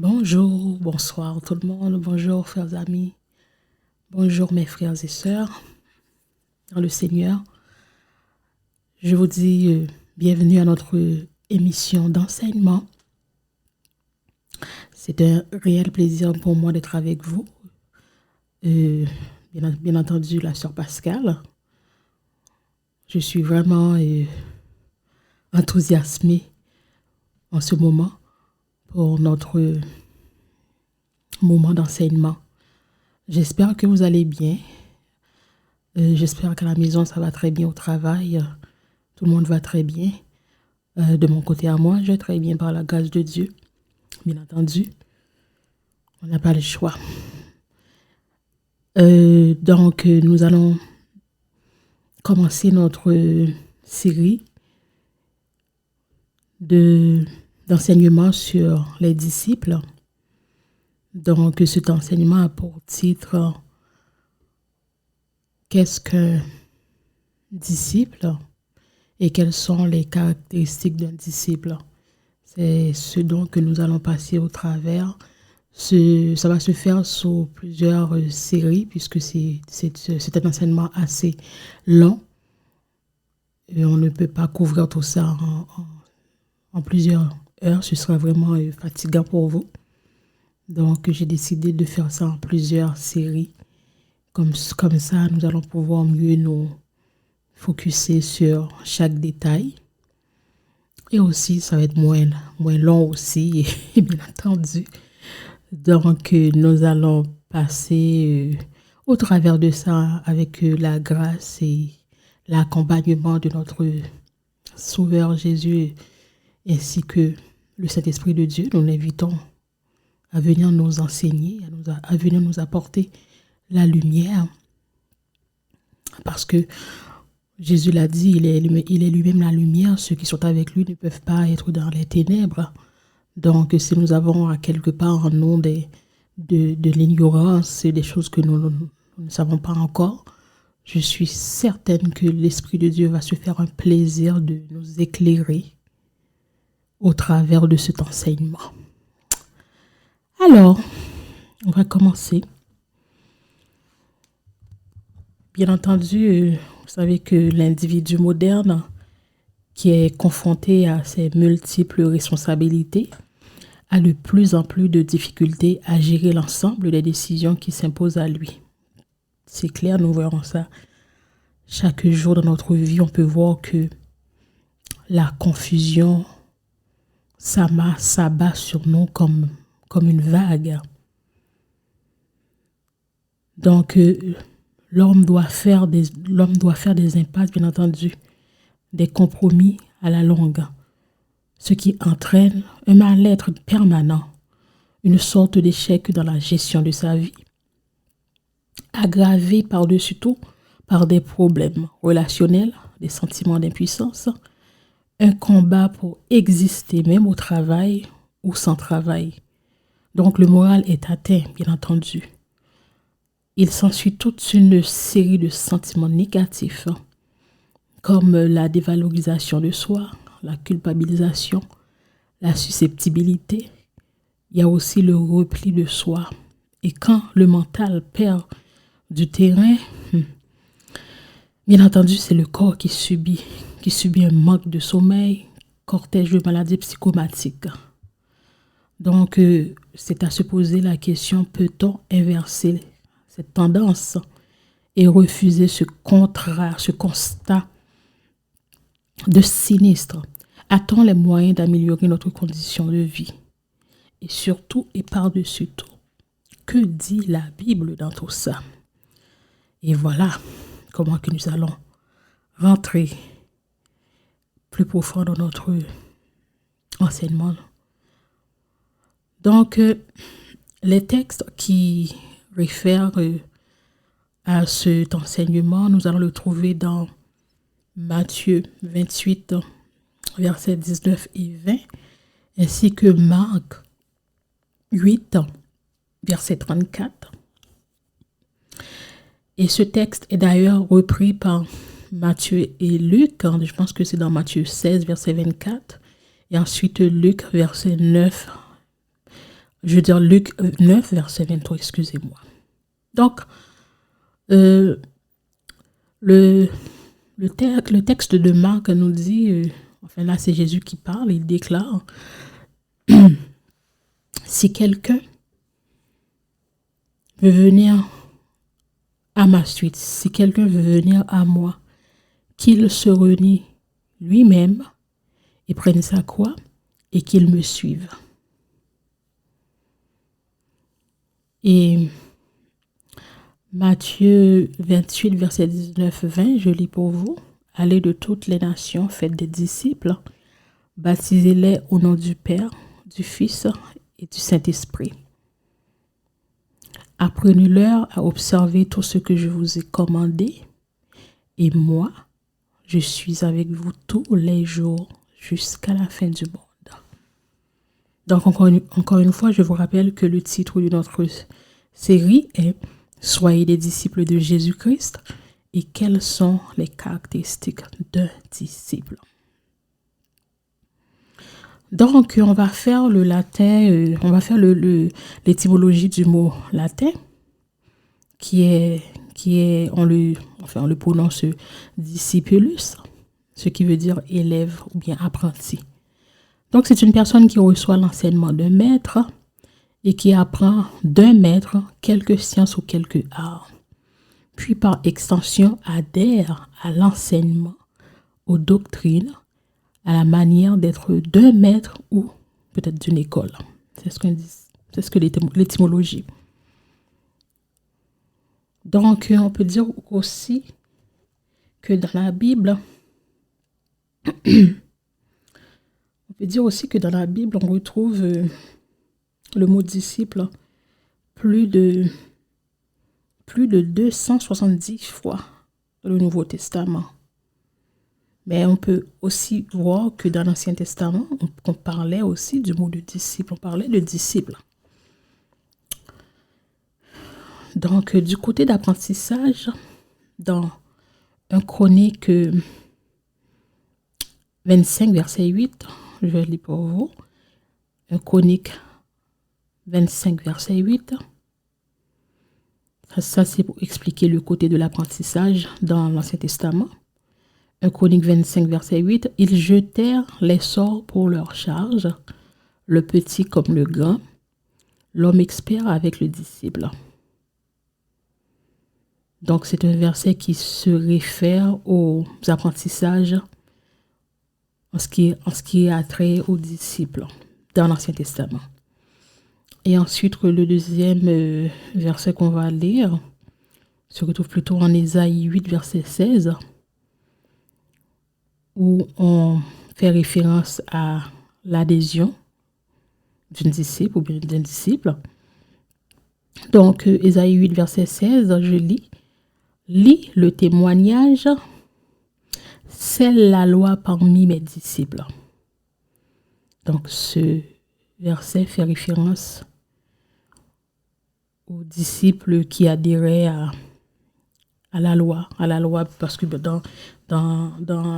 Bonjour, bonsoir tout le monde, bonjour frères amis, bonjour mes frères et sœurs dans le Seigneur. Je vous dis bienvenue à notre émission d'enseignement. C'est un réel plaisir pour moi d'être avec vous. Bien entendu, la sœur Pascale. Je suis vraiment enthousiasmée en ce moment pour notre moment d'enseignement. J'espère que vous allez bien. J'espère qu'à la maison, ça va très bien au travail. Tout le monde va très bien. De mon côté à moi, je vais très bien par la grâce de Dieu. Bien entendu, on n'a pas le choix. Donc, nous allons commencer notre série d'enseignement sur les disciples. Donc, cet enseignement a pour titre « Qu'est-ce qu'un disciple et quelles sont les caractéristiques d'un disciple ?» C'est ce dont que nous allons passer au travers. Ça va se faire sur plusieurs séries puisque c'est un enseignement assez long. Et on ne peut pas couvrir tout ça en plusieurs heures. Ce sera vraiment fatigant pour vous. Donc, j'ai décidé de faire ça en plusieurs séries. Comme ça, nous allons pouvoir mieux nous focuser sur chaque détail. Et aussi, ça va être moins long aussi, bien entendu. Donc, nous allons passer au travers de ça avec la grâce et l'accompagnement de notre Sauveur Jésus ainsi que le Saint-Esprit de Dieu. Nous l'invitons à venir nous enseigner, à venir nous apporter la lumière. Parce que Jésus l'a dit, il est lui-même la lumière. Ceux qui sont avec lui ne peuvent pas être dans les ténèbres. Donc, si nous avons à quelque part en nous de l'ignorance et des choses que nous ne savons pas encore, je suis certaine que l'Esprit de Dieu va se faire un plaisir de nous éclairer au travers de cet enseignement. Alors, on va commencer. Bien entendu, vous savez que l'individu moderne qui est confronté à ses multiples responsabilités a de plus en plus de difficultés à gérer l'ensemble des décisions qui s'imposent à lui. C'est clair, nous verrons ça chaque jour dans notre vie. On peut voir que la confusion s'abat sur nous comme une vague. Donc, l'homme doit faire des impasses, bien entendu, des compromis à la longue, ce qui entraîne un mal-être permanent, une sorte d'échec dans la gestion de sa vie, aggravé par-dessus tout par des problèmes relationnels, des sentiments d'impuissance, un combat pour exister même au travail ou sans travail. Donc le moral est atteint, bien entendu. Il s'ensuit toute une série de sentiments négatifs, comme la dévalorisation de soi, la culpabilisation, la susceptibilité. Il y a aussi le repli de soi. Et quand le mental perd du terrain, bien entendu, c'est le corps qui subit un manque de sommeil, cortège de maladies psychomatiques. Donc, c'est à se poser la question, peut-on inverser cette tendance et refuser ce constat de sinistre? A-t-on les moyens d'améliorer notre condition de vie? Et surtout, et par-dessus tout, que dit la Bible dans tout ça? Et voilà comment que nous allons rentrer plus profond dans notre enseignement. Donc, les textes qui réfèrent à cet enseignement, nous allons le trouver dans Matthieu 28, versets 19 et 20, ainsi que Marc 8, verset 34. Et ce texte est d'ailleurs repris par Matthieu et Luc. Je pense que c'est dans Matthieu 16, verset 24. Et ensuite Luc, verset 9 Je veux dire Luc 9, verset 23, excusez-moi. Donc, euh, le, le texte de Marc nous dit, enfin là c'est Jésus qui parle, il déclare, si quelqu'un veut venir à ma suite, si quelqu'un veut venir à moi, qu'il se renie lui-même et prenne sa croix et qu'il me suive. Et Matthieu 28, verset 19-20, je lis pour vous. Allez de toutes les nations, faites des disciples, baptisez-les au nom du Père, du Fils et du Saint-Esprit. Apprenez-leur à observer tout ce que je vous ai commandé, et moi, je suis avec vous tous les jours jusqu'à la fin du monde. Donc, encore une fois, je vous rappelle que le titre de notre série est « Soyez des disciples de Jésus-Christ » et quelles sont les caractéristiques d'un disciple. Donc, on va faire le latin, on va faire l'étymologie du mot latin, qui est on le prononce discipulus, ce qui veut dire élève ou bien apprenti. Donc, c'est une personne qui reçoit l'enseignement d'un maître et qui apprend d'un maître quelques sciences ou quelques arts, puis par extension adhère à l'enseignement, aux doctrines, à la manière d'être d'un maître ou peut-être d'une école. C'est ce que l'étymologie. Donc, on peut dire aussi que dans la Bible, on retrouve le mot disciple plus de 270 fois dans le Nouveau Testament. Mais on peut aussi voir que dans l'Ancien Testament, on parlait aussi du mot de disciple. On parlait de disciple. Donc, du côté d'apprentissage, dans 1 Chronique 25, verset 8, je vais lire pour vous. 1 Chronique 25, verset 8. Ça, c'est pour expliquer le côté de l'apprentissage dans l'Ancien Testament. 1 Chronique 25, verset 8. Ils jetèrent les sorts pour leur charge, le petit comme le grand, l'homme expert avec le disciple. Donc, c'est un verset qui se réfère aux apprentissages en ce qui a trait aux disciples dans l'Ancien Testament. Et ensuite, le deuxième verset qu'on va lire se retrouve plutôt en Ésaïe 8, verset 16, où on fait référence à l'adhésion d'une disciple ou bien d'un disciple. Donc, Ésaïe 8, verset 16, je lis. Lis le témoignage, c'est la loi parmi mes disciples. Donc, ce verset fait référence aux disciples qui adhéraient à la loi, parce que dans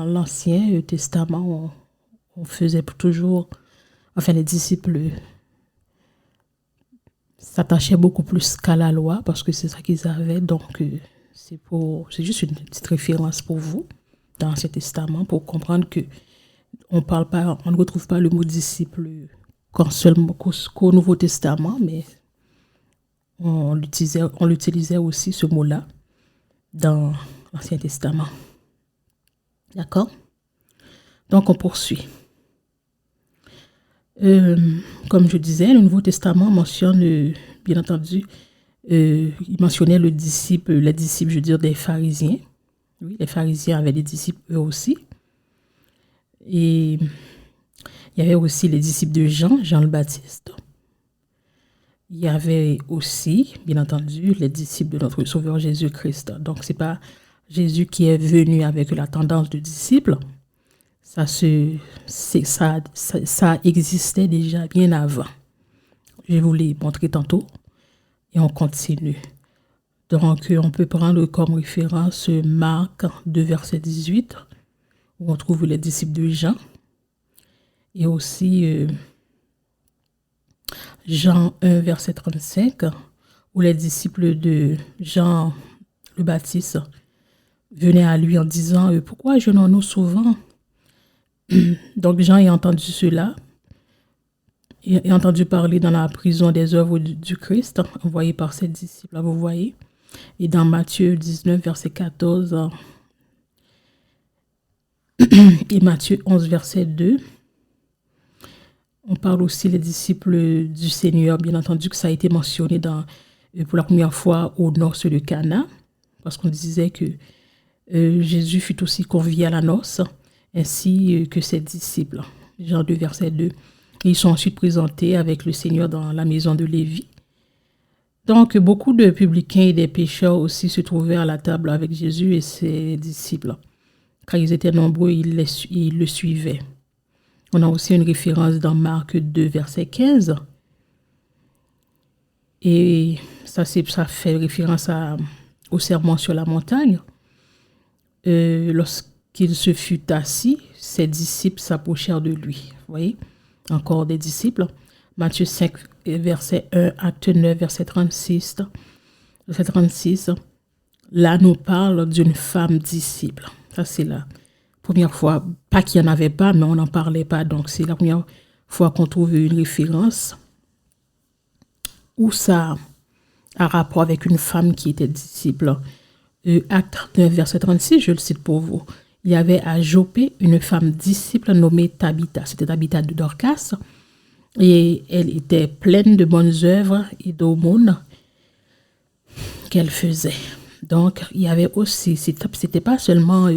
l'Ancien Testament, on faisait toujours, enfin les disciples s'attachaient beaucoup plus qu'à la loi parce que c'est ça qu'ils avaient. Donc, c'est juste une petite référence pour vous dans l'Ancien Testament pour comprendre que on ne retrouve pas le mot disciple qu'au Nouveau Testament, mais on l'utilisait aussi ce mot-là dans l'Ancien Testament. D'accord? Donc, on poursuit. Comme je disais, le Nouveau Testament mentionne, bien entendu, il mentionnait les disciples, je veux dire, des pharisiens. Oui, les pharisiens avaient des disciples eux aussi. Et il y avait aussi les disciples de Jean le Baptiste. Il y avait aussi, bien entendu, les disciples de notre Sauveur Jésus-Christ. Donc, ce n'est pas Jésus qui est venu avec la tendance de disciples. Ça existait déjà bien avant. Je vais vous les montrer tantôt. Et on continue. Donc, on peut prendre comme référence Marc 2, verset 18, où on trouve les disciples de Jean. Et aussi Jean 1, verset 35, où les disciples de Jean le Baptiste venaient à lui en disant « Pourquoi jeûnons-nous souvent ?» Donc Jean a entendu cela, il a entendu parler dans la prison des œuvres du Christ, envoyé par ses disciples, là, vous voyez. Et dans Matthieu 19, verset 14, et Matthieu 11, verset 2, on parle aussi des disciples du Seigneur. Bien entendu que ça a été mentionné pour la première fois au noces de Cana, parce qu'on disait que Jésus fut aussi convié à la noce, ainsi que ses disciples. Jean 2, verset 2. Et ils sont ensuite présentés avec le Seigneur dans la maison de Lévi. Donc, beaucoup de publicains et des pécheurs aussi se trouvaient à la table avec Jésus et ses disciples. Quand ils étaient nombreux, ils le suivaient. On a aussi une référence dans Marc 2, verset 15. Et ça fait référence au sermon sur la montagne. Lorsqu'il se fut assis, ses disciples s'approchèrent de lui. Vous voyez, encore des disciples. Matthieu 5, verset 1, Acte 9, verset 36. Verset 36. Là, nous parle d'une femme disciple. Ça, c'est la première fois. Pas qu'il n'y en avait pas, mais on n'en parlait pas. Donc, c'est la première fois qu'on trouve une référence où ça a rapport avec une femme qui était disciple. Acte 9, verset 36, je le cite pour vous. Il y avait à Jopé une femme disciple nommée Tabitha. C'était Tabitha de Dorcas. Et elle était pleine de bonnes œuvres et d'aumônes qu'elle faisait. Donc, il y avait aussi, c'était pas seulement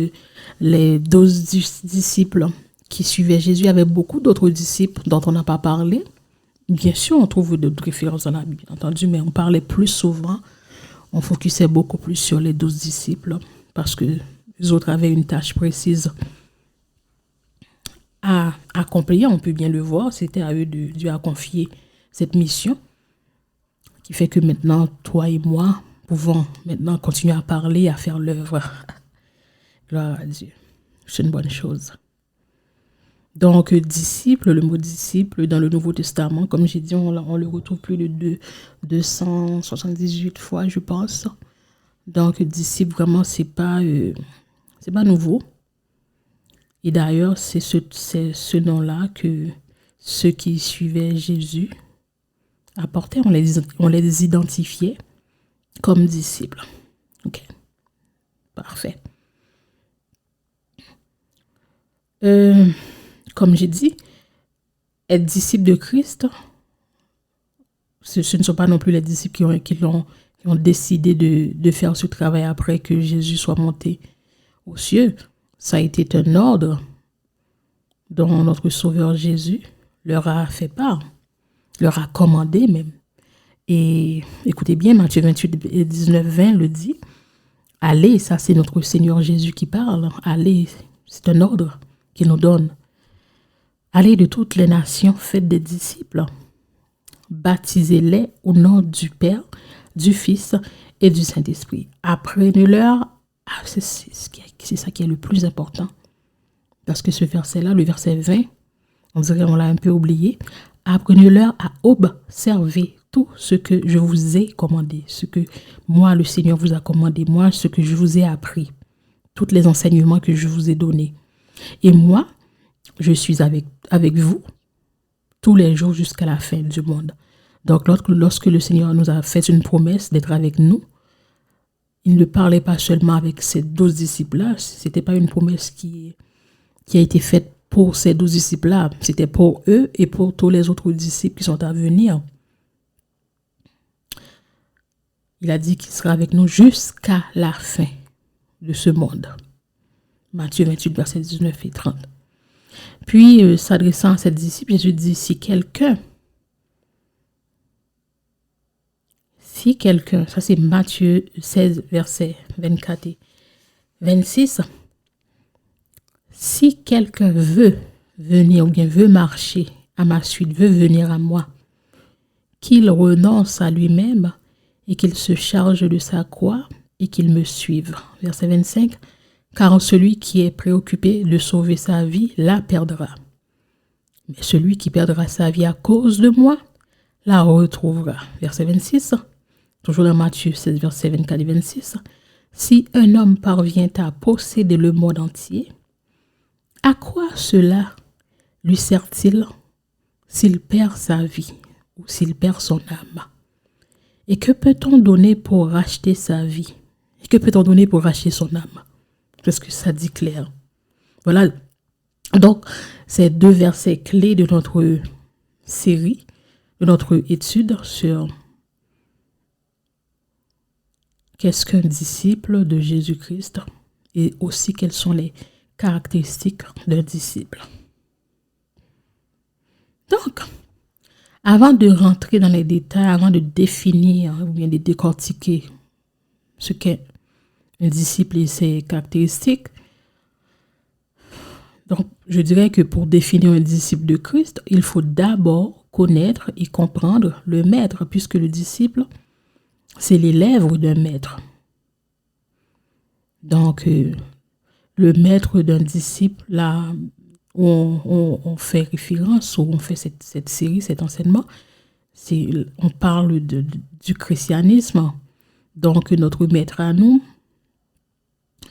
les 12 disciples qui suivaient Jésus, il y avait beaucoup d'autres disciples dont on n'a pas parlé. Bien sûr, on trouve d'autres références dans la Bible, bien entendu, mais on parlait plus souvent, on focusait beaucoup plus sur les 12 disciples parce que les autres avaient une tâche précise à accomplir, on peut bien le voir, c'était à eux de Dieu a confié cette mission qui fait que maintenant, toi et moi, pouvons maintenant continuer à parler, à faire l'œuvre. Gloire à Dieu. C'est une bonne chose. Donc, disciple, le mot disciple dans le Nouveau Testament, comme j'ai dit, on le retrouve plus de 278 fois, je pense. Donc, disciple, vraiment, c'est pas nouveau. Et d'ailleurs, c'est ce nom-là que ceux qui suivaient Jésus apportaient, on les identifiait comme disciples. Ok, parfait. Comme j'ai dit, être disciple de Christ, ce ne sont pas non plus les disciples qui ont décidé de faire ce travail après que Jésus soit monté aux cieux. Ça a été un ordre dont notre Sauveur Jésus leur a fait part, leur a commandé même. Et écoutez bien, Matthieu 28 et 19, 20 le dit. Allez, ça c'est notre Seigneur Jésus qui parle. Allez, c'est un ordre qu'il nous donne. Allez de toutes les nations, faites des disciples. Baptisez-les au nom du Père, du Fils et du Saint-Esprit. Apprenez-leur, c'est ça qui est le plus important. Parce que ce verset-là, le verset 20, on dirait qu'on l'a un peu oublié. Apprenez-leur à observer tout ce que je vous ai commandé, ce que moi, le Seigneur, vous a commandé, moi, ce que je vous ai appris, tous les enseignements que je vous ai donnés. Et moi, je suis avec vous tous les jours jusqu'à la fin du monde. Donc, lorsque le Seigneur nous a fait une promesse d'être avec nous, il ne parlait pas seulement avec ces 12 disciples-là, ce n'était pas une promesse qui a été faite pour ces 12 disciples-là, c'était pour eux et pour tous les autres disciples qui sont à venir. Il a dit qu'il sera avec nous jusqu'à la fin de ce monde. Matthieu 28, versets 19 et 30. Puis, s'adressant à ses disciples, Jésus dit, si quelqu'un, ça c'est Matthieu 16, versets 24 et 26, si quelqu'un veut venir ou bien veut marcher à ma suite, veut venir à moi, qu'il renonce à lui-même et qu'il se charge de sa croix et qu'il me suive. Verset 25, car celui qui est préoccupé de sauver sa vie la perdra. Mais celui qui perdra sa vie à cause de moi la retrouvera. Verset 26, toujours dans Matthieu 16, verset 24 et 26. Si un homme parvient à posséder le monde entier, à quoi cela lui sert-il s'il perd sa vie ou s'il perd son âme? Et que peut-on donner pour racheter sa vie? Et que peut-on donner pour racheter son âme? Parce que ça dit clair. Voilà. Donc, ces deux versets clés de notre série, de notre étude sur qu'est-ce qu'un disciple de Jésus-Christ et aussi quelles sont les caractéristiques d'un disciple. Donc, avant de rentrer dans les détails, avant de définir ou bien de décortiquer ce qu'est un disciple et ses caractéristiques, donc je dirais que pour définir un disciple de Christ, il faut d'abord connaître et comprendre le maître, puisque le disciple, c'est l'élève d'un maître. Donc, le maître d'un disciple, là où on fait référence, où on fait cette série, cet enseignement, on parle du christianisme. Donc, notre maître à nous,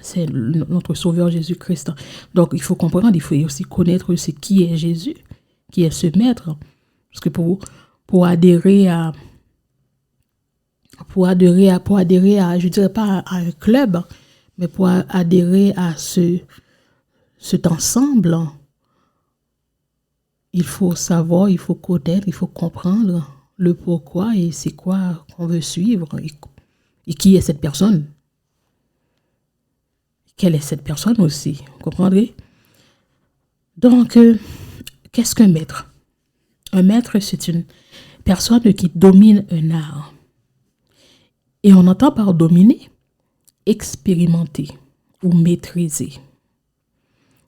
c'est notre Sauveur Jésus-Christ. Donc, il faut comprendre, il faut aussi connaître qui est Jésus, qui est ce maître. Parce que pour adhérer à, je dirais pas à un club, mais pour adhérer à cet ensemble, il faut savoir, il faut connaître, il faut comprendre le pourquoi et c'est quoi qu'on veut suivre et qui est cette personne. Quelle est cette personne aussi, vous comprendrez? Donc, qu'est-ce qu'un maître? Un maître, c'est une personne qui domine un art. Et on entend par dominer, expérimenter ou maîtriser.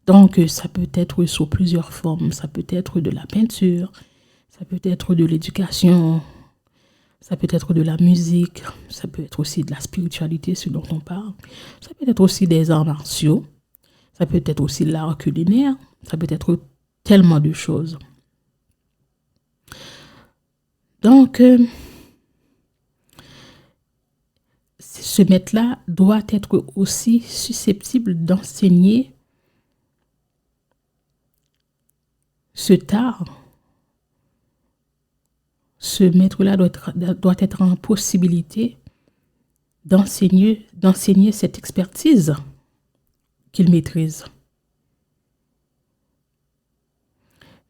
Donc, ça peut être sous plusieurs formes. Ça peut être de la peinture, ça peut être de l'éducation, ça peut être de la musique, ça peut être aussi de la spiritualité, ce dont on parle. Ça peut être aussi des arts martiaux, ça peut être aussi l'art culinaire, ça peut être tellement de choses. Donc, ce maître-là doit être aussi susceptible d'enseigner cet art. Ce maître-là doit être en possibilité d'enseigner cette expertise qu'il maîtrise.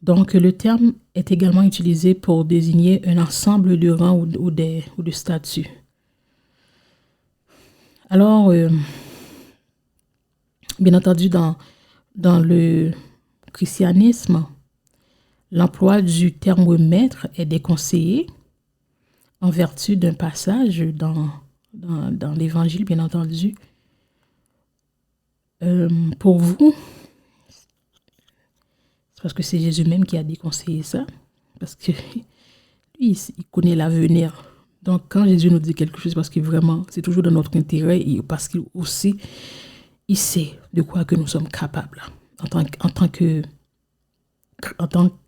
Donc, le terme est également utilisé pour désigner un ensemble de rangs ou de statuts. Alors, bien entendu, dans le christianisme, l'emploi du terme maître est déconseillé en vertu d'un passage dans l'évangile, bien entendu. Pour vous, c'est parce que c'est Jésus même qui a déconseillé ça, parce que lui, il connaît l'avenir. Donc, quand Jésus nous dit quelque chose, parce que vraiment, c'est toujours dans notre intérêt et parce qu'il aussi, il sait de quoi que nous sommes capables en tant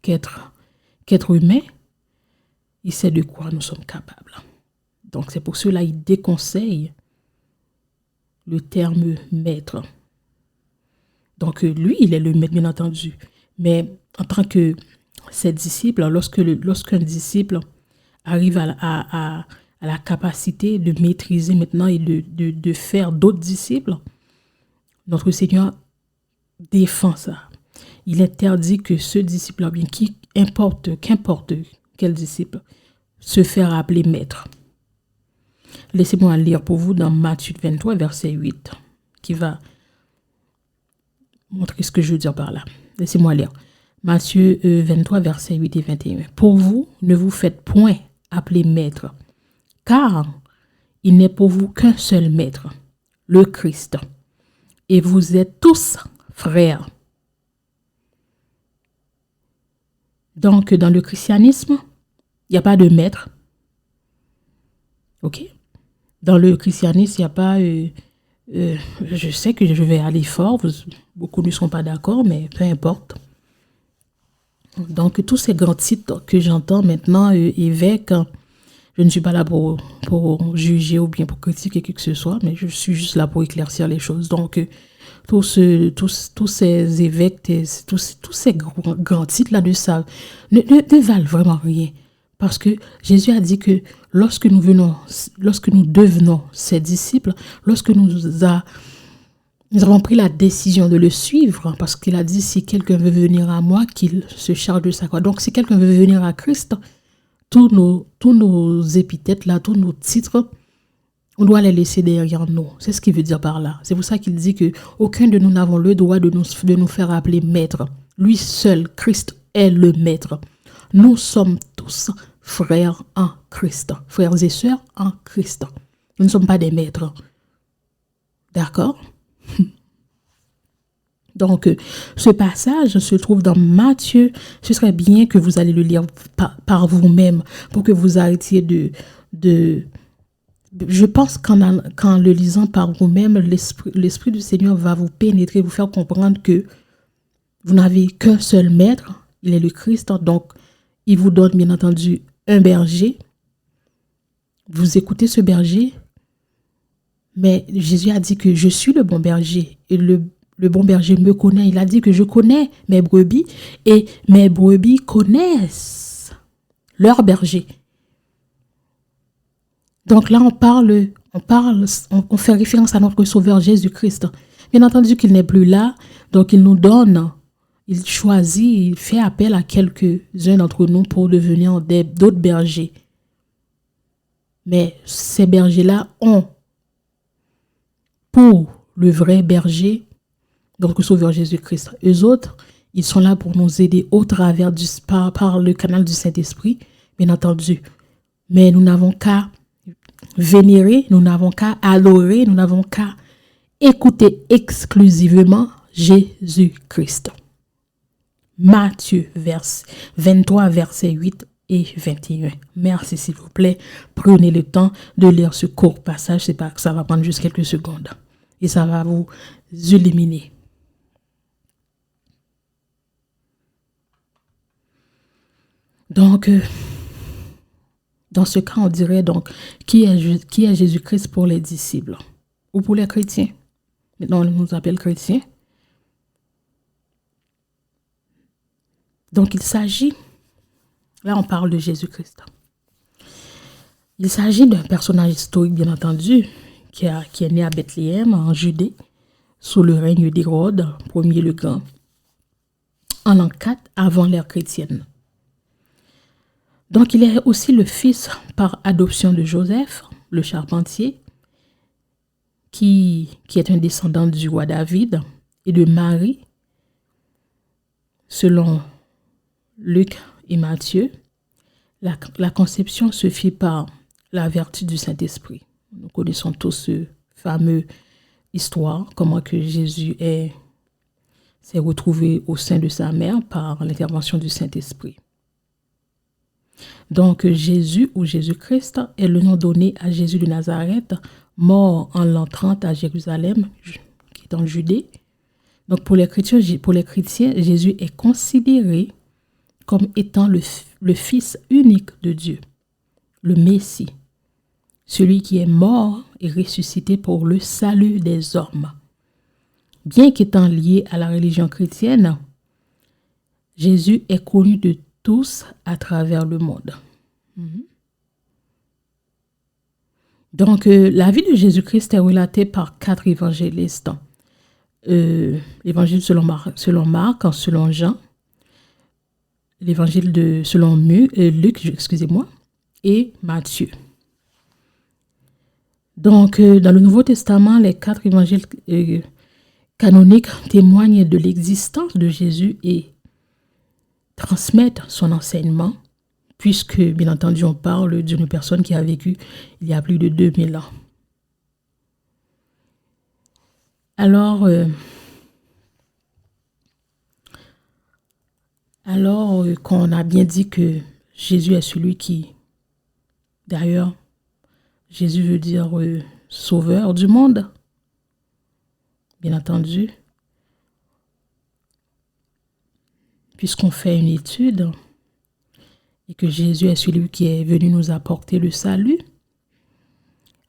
qu'être humain, il sait de quoi nous sommes capables. Donc, c'est pour cela qu'il déconseille le terme maître. Donc, lui, il est le maître, bien entendu. Mais en tant que ses disciples, lorsqu'un disciple arrive à la capacité de maîtriser maintenant et de faire d'autres disciples, notre Seigneur défend ça. Il interdit que ce disciple, bien qu'importe quel disciple, se faire appeler maître. Laissez-moi lire pour vous dans Matthieu 23, verset 8, qui va montrer ce que je veux dire par là. Laissez-moi lire. Matthieu 23, verset 8 et 21. Pour vous, ne vous faites point appeler maître, car il n'est pour vous qu'un seul maître, le Christ. Et vous êtes tous frères. Donc, dans le christianisme, il n'y a pas de maître. OK? Dans le christianisme, il n'y a pas... je sais que je vais aller fort, beaucoup ne sont pas d'accord, mais peu importe. Donc, tous ces grands titres que j'entends maintenant, évêque, je ne suis pas là pour juger ou bien pour critiquer qui que ce soit, mais je suis juste là pour éclaircir les choses. Donc, tous ces évêques, tous ces grands titres-là ne valent vraiment rien. Parce que Jésus a dit que lorsque nous devenons ses disciples, lorsque nous avons pris la décision de le suivre, parce qu'il a dit, si quelqu'un veut venir à moi, qu'il se charge de sa croix. Donc, si quelqu'un veut venir à Christ, tous nos épithètes, là, tous nos titres, on doit les laisser derrière nous. C'est ce qu'il veut dire par là. C'est pour ça qu'il dit que aucun de nous n'avons le droit de nous faire appeler maître. Lui seul, Christ, est le maître. Nous sommes tous frères en Christ. Frères et sœurs en Christ. Nous ne sommes pas des maîtres. D'accord? Donc, ce passage se trouve dans Matthieu. Ce serait bien que vous allez le lire par vous-même pour que vous arrêtiez de je pense qu'en le lisant par vous-même, l'Esprit du Seigneur va vous pénétrer, vous faire comprendre que vous n'avez qu'un seul maître, il est le Christ. Donc, il vous donne bien entendu un berger. Vous écoutez ce berger, mais Jésus a dit que je suis le bon berger et le bon berger me connaît. Il a dit que je connais mes brebis et mes brebis connaissent leur berger. Donc là, on fait référence à notre Sauveur Jésus-Christ. Bien entendu qu'il n'est plus là, donc il nous donne, il choisit, il fait appel à quelques-uns d'entre nous pour devenir d'autres bergers. Mais ces bergers-là ont, pour le vrai berger, donc le Sauveur Jésus-Christ, eux autres, ils sont là pour nous aider au travers par le canal du Saint-Esprit, bien entendu. Mais nous n'avons qu'à vénérer, nous n'avons qu'à adorer, nous n'avons qu'à écouter exclusivement Jésus-Christ. Matthieu 23, versets 8 et 21. Merci s'il vous plaît. Prenez le temps de lire ce court passage. C'est pas que ça va prendre juste quelques secondes. Et ça va vous illuminer. Donc, dans ce cas, on dirait donc qui est Jésus-Christ pour les disciples ou pour les chrétiens. Maintenant, on nous appelle chrétiens. Donc, il s'agit, là on parle de Jésus-Christ. Il s'agit d'un personnage historique, bien entendu, qui est né à Bethléem, en Judée, sous le règne d'Hérode, premier le Grand, en l'an 4 avant l'ère chrétienne. Donc, il est aussi le fils par adoption de Joseph, le charpentier, qui est un descendant du roi David, et de Marie, selon Luc et Matthieu. La conception se fit par la vertu du Saint-Esprit. Nous connaissons tous ce fameux histoire, comment que Jésus s'est retrouvé au sein de sa mère par l'intervention du Saint-Esprit. Donc, Jésus ou Jésus-Christ est le nom donné à Jésus de Nazareth, mort en l'an 30 à Jérusalem, qui est en Judée. Donc, pour les chrétiens, Jésus est considéré comme étant le Fils unique de Dieu, le Messie, celui qui est mort et ressuscité pour le salut des hommes. Bien qu'étant lié à la religion chrétienne, Jésus est connu de tous à travers le monde. Donc, la vie de Jésus-Christ est relatée par 4 évangélistes. L'évangile selon Marc, selon Jean, l'évangile selon Luc, excusez-moi, et Matthieu. Donc, dans le Nouveau Testament, les 4 évangiles canoniques témoignent de l'existence de Jésus et transmettent son enseignement, puisque, bien entendu, on parle d'une personne qui a vécu il y a plus de 2000 ans. Alors qu'on a bien dit que Jésus est celui qui, d'ailleurs, Jésus veut dire sauveur du monde, bien entendu. puisqu'on fait une étude et que Jésus est celui qui est venu nous apporter le salut,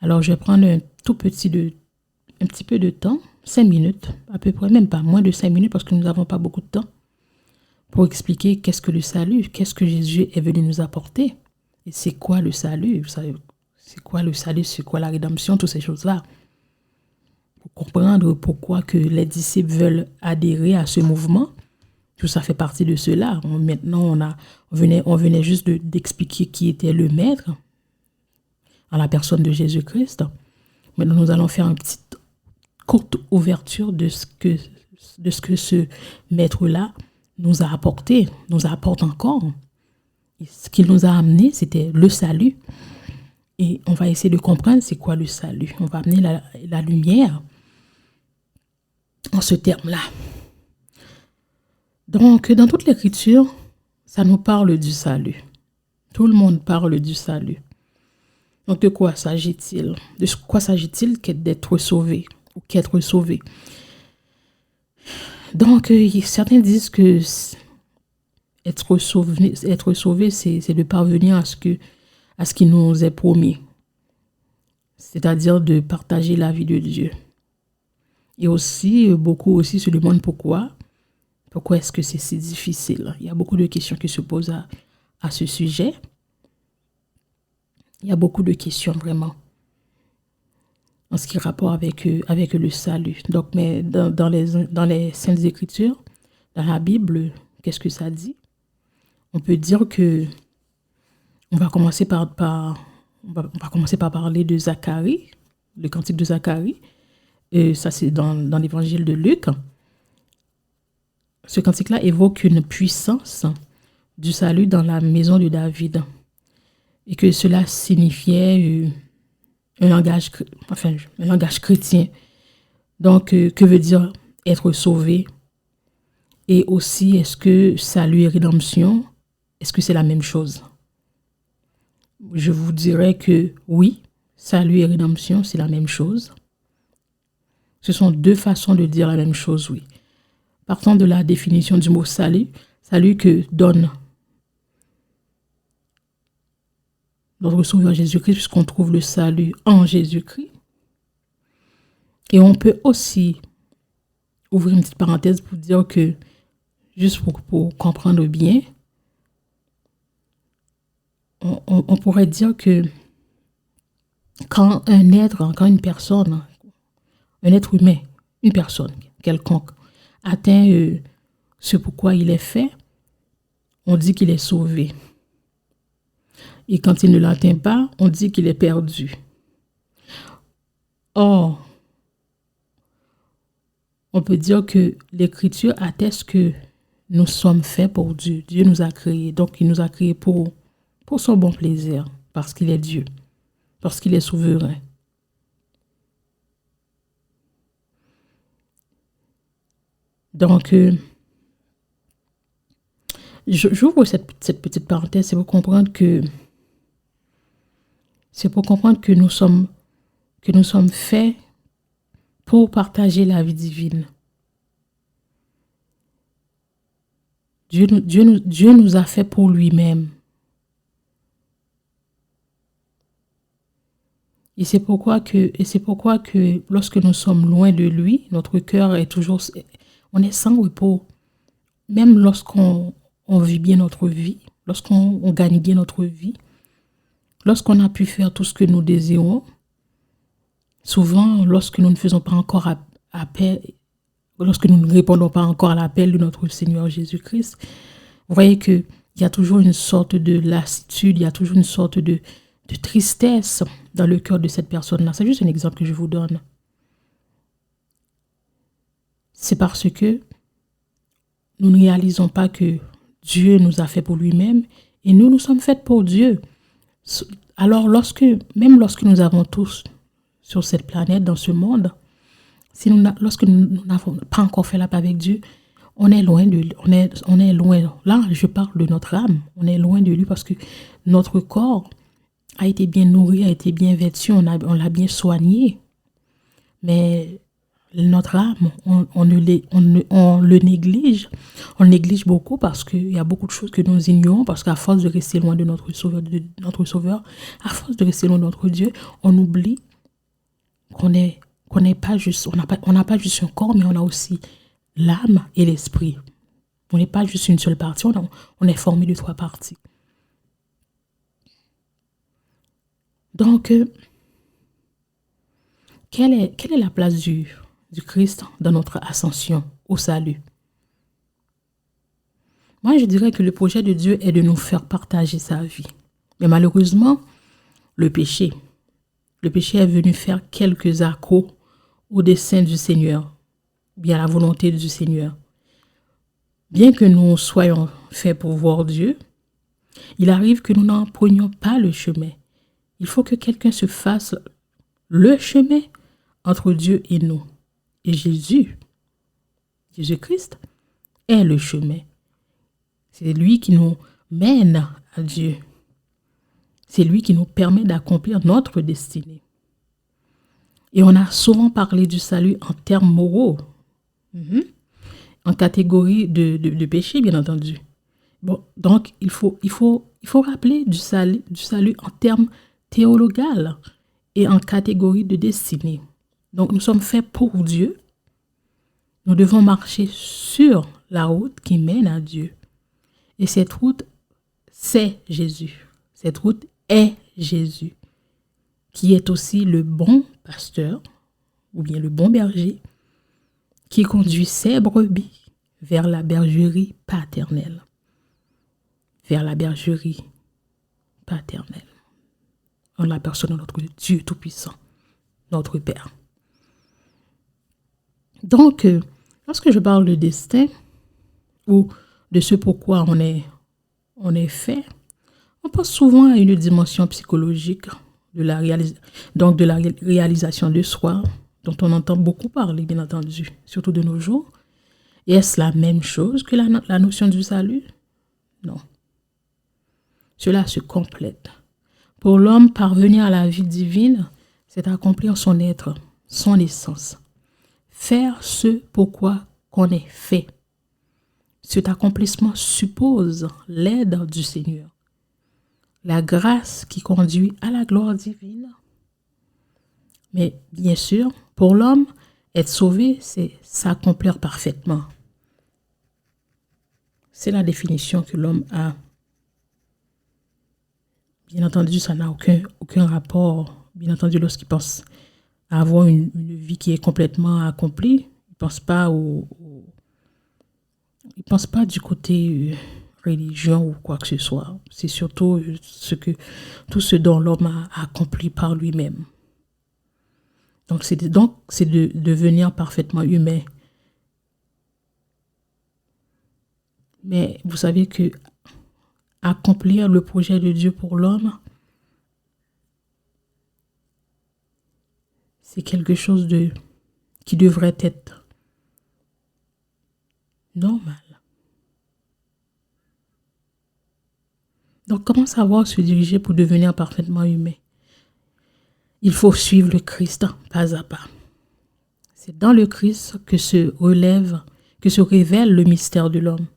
alors je vais prendre un petit peu de temps, 5 minutes, à peu près, même pas moins de 5 minutes parce que nous n'avons pas beaucoup de temps, pour expliquer qu'est-ce que le salut, qu'est-ce que Jésus est venu nous apporter. Et c'est quoi le salut? Vous savez, c'est quoi le salut? C'est quoi la rédemption? Toutes ces choses-là. Pour comprendre pourquoi que les disciples veulent adhérer à ce mouvement, tout ça fait partie de cela. Maintenant, on venait juste d'expliquer qui était le maître en la personne de Jésus-Christ. Maintenant, nous allons faire une petite courte ouverture de ce que ce maître-là nous a apporté, nous apporte encore. Et ce qu'il nous a amené, c'était le salut. Et on va essayer de comprendre c'est quoi le salut. On va amener la lumière en ce terme-là. Donc, dans toute l'écriture, ça nous parle du salut. Tout le monde parle du salut. Donc, de quoi s'agit-il? De quoi s'agit-il d'être sauvé ou qu'être sauvé? Donc, certains disent que être sauvé, c'est de parvenir à ce qui nous est promis. C'est-à-dire de partager la vie de Dieu. Et aussi, beaucoup aussi se demandent pourquoi. Pourquoi est-ce que c'est si difficile? Il y a beaucoup de questions qui se posent à ce sujet. Il y a beaucoup de questions vraiment en ce qui a rapport avec le salut. Donc, mais dans les Saintes Écritures, dans la Bible, qu'est-ce que ça dit? On peut dire que on va commencer par parler de Zacharie, le cantique de Zacharie. Et ça, c'est dans l'évangile de Luc. Ce cantique-là évoque une puissance du salut dans la maison de David. Et que cela signifiait un langage chrétien. Donc, que veut dire être sauvé? Et aussi, est-ce que salut et rédemption, est-ce que c'est la même chose? Je vous dirais que oui, salut et rédemption, c'est la même chose. Ce sont deux façons de dire la même chose, oui. Partant de la définition du mot salut que donne notre Sauveur Jésus-Christ, puisqu'on trouve le salut en Jésus-Christ. Et on peut aussi ouvrir une petite parenthèse pour dire que, juste pour comprendre bien, on pourrait dire que quand un être humain, une personne quelconque, atteint ce pourquoi il est fait, on dit qu'il est sauvé. Et quand il ne l'atteint pas, on dit qu'il est perdu. Or, on peut dire que l'Écriture atteste que nous sommes faits pour Dieu. Dieu nous a créés. Donc, il nous a créés pour son bon plaisir, parce qu'il est Dieu, parce qu'il est souverain. Donc, j'ouvre cette petite parenthèse, c'est pour comprendre que nous sommes faits pour partager la vie divine. Dieu nous a fait pour lui-même. Et c'est pourquoi que lorsque nous sommes loin de lui, notre cœur est toujours, on est sans repos. Même lorsqu'on vit bien notre vie, lorsqu'on gagne bien notre vie, lorsqu'on a pu faire tout ce que nous désirons, souvent lorsque nous ne faisons pas encore appel, lorsque nous ne répondons pas encore à l'appel de notre Seigneur Jésus-Christ, vous voyez qu'il y a toujours une sorte de lassitude, il y a toujours une sorte de tristesse dans le cœur de cette personne-là. C'est juste un exemple que je vous donne. C'est parce que nous ne réalisons pas que Dieu nous a fait pour lui-même et nous sommes faits pour Dieu. Alors, même lorsque nous avons tous sur cette planète, dans ce monde, lorsque nous n'avons pas encore fait la paix avec Dieu, on est loin de lui. On est loin. Là, je parle de notre âme. On est loin de lui parce que notre corps a été bien nourri, a été bien vêtu, on l'a bien soigné. Mais notre âme, on le néglige. On le néglige beaucoup parce qu'il y a beaucoup de choses que nous ignorons, parce qu'à force de rester loin de notre Sauveur, à force de rester loin de notre Dieu, on oublie qu'on n'est pas juste, on n'a pas juste un corps, mais on a aussi l'âme et l'esprit. On n'est pas juste une seule partie, on est formé de 3 parties. Donc, quelle est la place du Christ dans notre ascension au salut? Moi, je dirais que le projet de Dieu est de nous faire partager sa vie. Mais malheureusement, le péché est venu faire quelques accros au dessein du Seigneur, bien à la volonté du Seigneur. Bien que nous soyons faits pour voir Dieu, il arrive que nous n'en prenions pas le chemin. Il faut que quelqu'un se fasse le chemin entre Dieu et nous. Et Jésus-Christ, est le chemin. C'est lui qui nous mène à Dieu. C'est lui qui nous permet d'accomplir notre destinée. Et on a souvent parlé du salut en termes moraux, en catégorie de péché, bien entendu. Bon, donc, il faut rappeler du salut en termes théologales et en catégorie de destinée. Donc, nous sommes faits pour Dieu. Nous devons marcher sur la route qui mène à Dieu. Et cette route, c'est Jésus. Cette route est Jésus, qui est aussi le bon pasteur, ou bien le bon berger, qui conduit ses brebis vers la bergerie paternelle. Vers la bergerie paternelle. En la personne de notre Dieu Tout-Puissant, notre Père. Donc, lorsque je parle de destin, ou de ce pourquoi on est fait, on pense souvent à une dimension psychologique de la réalisation de soi, dont on entend beaucoup parler, bien entendu, surtout de nos jours. Et est-ce la même chose que la notion du salut? Non. Cela se complète. Pour l'homme, parvenir à la vie divine, c'est accomplir son être, son essence. Faire ce pourquoi qu'on est fait. Cet accomplissement suppose l'aide du Seigneur. La grâce qui conduit à la gloire divine. Mais bien sûr, pour l'homme, être sauvé, c'est s'accomplir parfaitement. C'est la définition que l'homme a. Bien entendu, ça n'a aucun rapport. Bien entendu, lorsqu'il pense à avoir une vie qui est complètement accomplie, il ne pense pas du côté religion ou quoi que ce soit. C'est surtout tout ce dont l'homme a accompli par lui-même. Donc, c'est de devenir parfaitement humain. Mais vous savez que accomplir le projet de Dieu pour l'homme, c'est quelque chose qui devrait être normal. Donc, comment savoir se diriger pour devenir parfaitement humain? Il faut suivre le Christ pas à pas. C'est dans le Christ que se révèle le mystère de l'homme.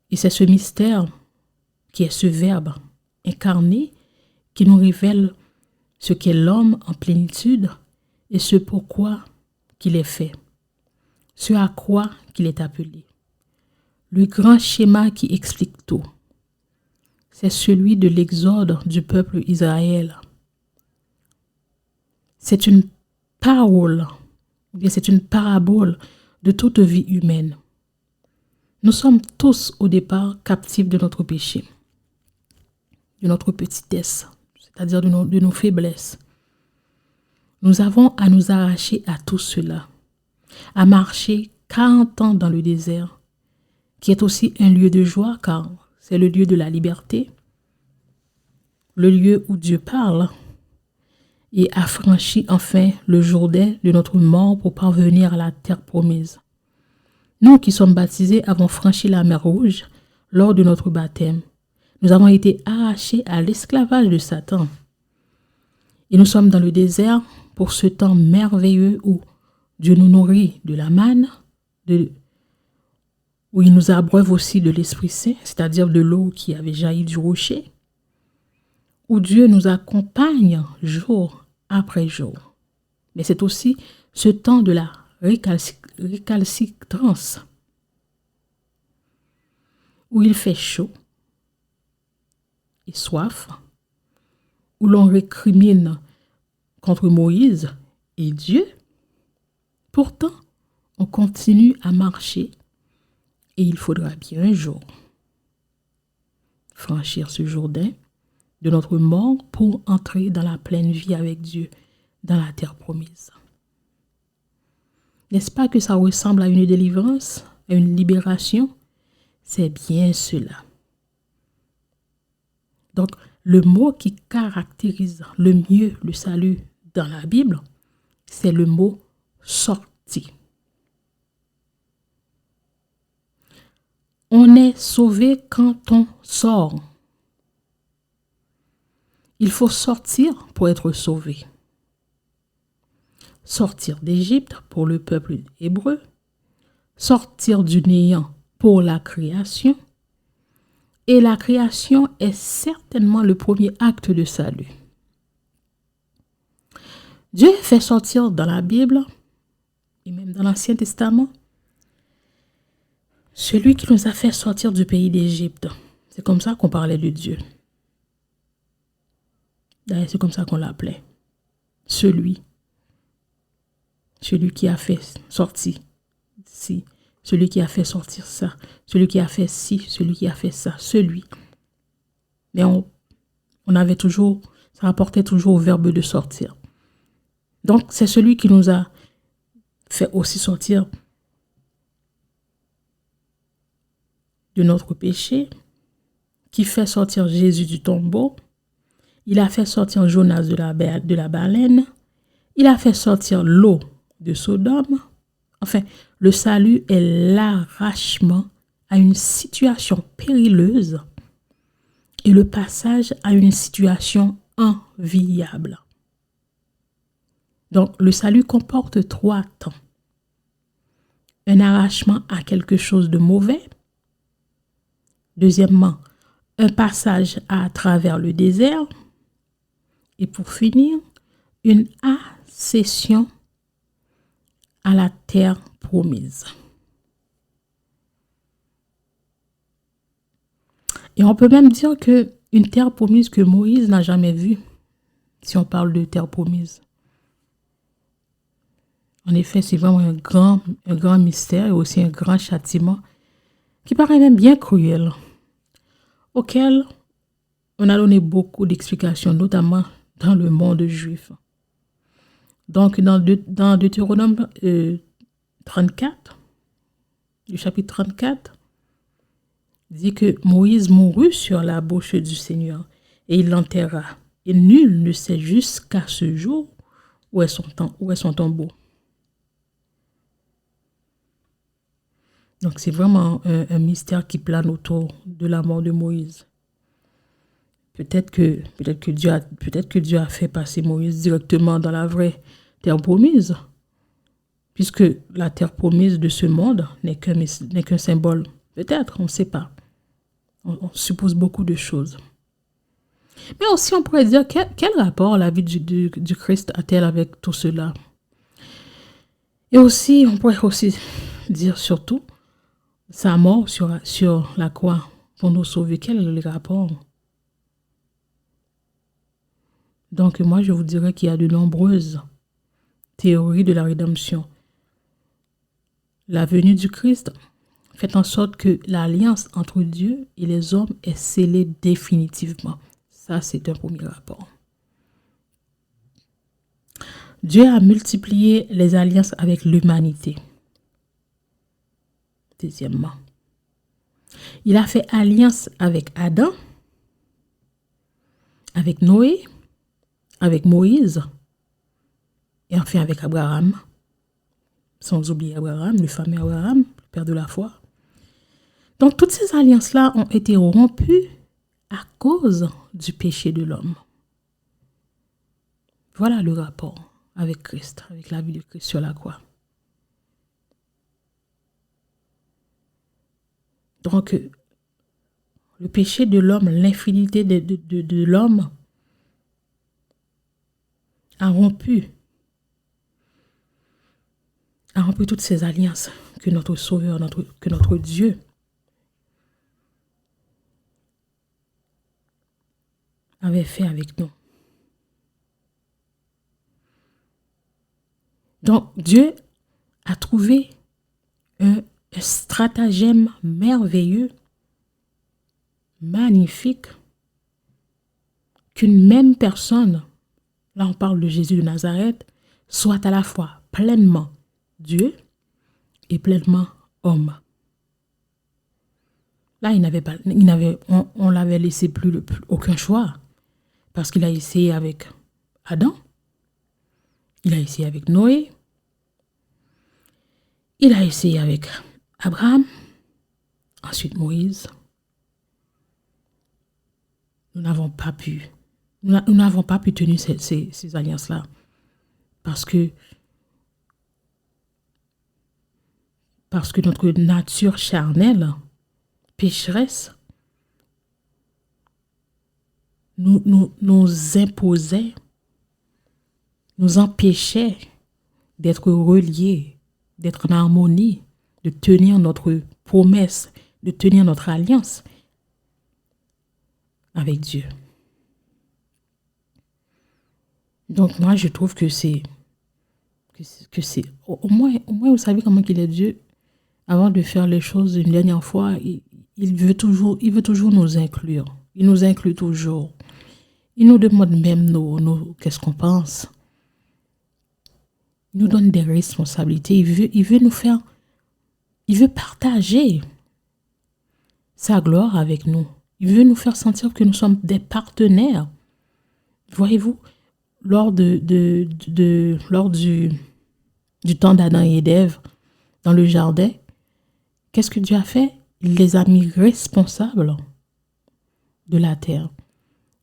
Et c'est ce mystère qui est ce Verbe incarné qui nous révèle ce qu'est l'homme en plénitude et ce pourquoi qu'il est fait, ce à quoi qu'il est appelé. Le grand schéma qui explique tout, c'est celui de l'exode du peuple Israël. C'est une parole, ou bien c'est une parabole de toute vie humaine. Nous sommes tous au départ captifs de notre péché, de notre petitesse, c'est-à-dire de nos faiblesses. Nous avons à nous arracher à tout cela, à marcher 40 ans dans le désert, qui est aussi un lieu de joie car c'est le lieu de la liberté, le lieu où Dieu parle, et affranchi enfin le Jourdain de notre mort pour parvenir à la terre promise. Nous qui sommes baptisés avons franchi la mer Rouge lors de notre baptême. Nous avons été arrachés à l'esclavage de Satan. Et nous sommes dans le désert pour ce temps merveilleux où Dieu nous nourrit de la manne, où il nous abreuve aussi de l'Esprit Saint, c'est-à-dire de l'eau qui avait jailli du rocher, où Dieu nous accompagne jour après jour. Mais c'est aussi ce temps de la récalcitrance, où il fait chaud et soif, où l'on récrimine contre Moïse et Dieu. Pourtant, on continue à marcher et il faudra bien un jour franchir ce Jourdain de notre mort pour entrer dans la pleine vie avec Dieu, dans la terre promise. N'est-ce pas que ça ressemble à une délivrance, à une libération? C'est bien cela. Donc, le mot qui caractérise le mieux le salut dans la Bible, c'est le mot sortie. On est sauvé quand on sort. Il faut sortir pour être sauvé. Sortir d'Égypte pour le peuple hébreu, sortir du néant pour la création. Et la création est certainement le premier acte de salut. Dieu fait sortir dans la Bible, et même dans l'Ancien Testament, celui qui nous a fait sortir du pays d'Égypte. C'est comme ça qu'on parlait de Dieu. D'ailleurs, c'est comme ça qu'on l'appelait. Celui qui a fait sortir ci, celui qui a fait sortir ça, celui qui a fait ci, celui qui a fait ça, celui. Mais on avait toujours, ça rapportait toujours au verbe de sortir. Donc, c'est celui qui nous a fait aussi sortir de notre péché, qui fait sortir Jésus du tombeau. Il a fait sortir Jonas de la baleine. Il a fait sortir l'eau de Sodome. Enfin, le salut est l'arrachement à une situation périleuse et le passage à une situation enviable. Donc, le salut comporte 3 temps. Un arrachement à quelque chose de mauvais. Deuxièmement, un passage à travers le désert. Et pour finir, une accession à la terre promise. Et on peut même dire qu'une terre promise que Moïse n'a jamais vue, si on parle de terre promise. En effet, c'est vraiment un grand mystère et aussi un grand châtiment qui paraît même bien cruel, auquel on a donné beaucoup d'explications, notamment dans le monde juif. Donc, dans Deutéronome 34, le chapitre 34, dit que Moïse mourut sur la bouche du Seigneur et il l'enterra. Et nul ne sait jusqu'à ce jour où est son tombeau. Donc, c'est vraiment un mystère qui plane autour de la mort de Moïse. Peut-être que Dieu a fait passer Moïse directement dans la vraie terre promise, puisque la terre promise de ce monde n'est qu'un symbole. Peut-être, on ne sait pas. On suppose beaucoup de choses. Mais aussi, on pourrait dire, quel rapport la vie du Christ a-t-elle avec tout cela? Et aussi, on pourrait aussi dire surtout, sa mort sur la croix pour nous sauver. Quel est le rapport? Donc, moi, je vous dirais qu'il y a de nombreuses théories de la rédemption. La venue du Christ fait en sorte que l'alliance entre Dieu et les hommes est scellée définitivement. Ça, c'est un premier rapport. Dieu a multiplié les alliances avec l'humanité. Deuxièmement, il a fait alliance avec Adam, avec Noé, avec Moïse et enfin avec Abraham. Sans oublier Abraham, le fameux Abraham, le père de la foi. Donc, toutes ces alliances-là ont été rompues à cause du péché de l'homme. Voilà le rapport avec Christ, avec la vie de Christ sur la croix. Donc, le péché de l'homme, l'infidélité de l'homme a rompu toutes ces alliances que notre Sauveur, que notre Dieu avait fait avec nous. Donc, Dieu a trouvé un stratagème merveilleux, magnifique, qu'une même personne, là on parle de Jésus de Nazareth, soit à la fois pleinement Dieu et pleinement homme. Là, on l'avait laissé plus aucun choix, parce qu'il a essayé avec Adam, il a essayé avec Noé, il a essayé avec Abraham, ensuite Moïse. Nous n'avons pas pu tenir ces alliances-là, parce que notre nature charnelle, pécheresse, nous imposait, nous empêchait d'être reliés, d'être en harmonie, de tenir notre promesse, de tenir notre alliance avec Dieu. Donc moi, je trouve que c'est au moins vous savez comment qu'il est Dieu. Avant de faire les choses une dernière fois, il veut toujours nous inclure. Il nous inclut toujours. Il nous demande même qu'est-ce qu'on pense. Il nous donne des responsabilités. Il veut partager sa gloire avec nous. Il veut nous faire sentir que nous sommes des partenaires. Voyez-vous, lors du temps d'Adam et d'Ève dans le jardin, qu'est-ce que Dieu a fait? Il les a mis responsables de la terre.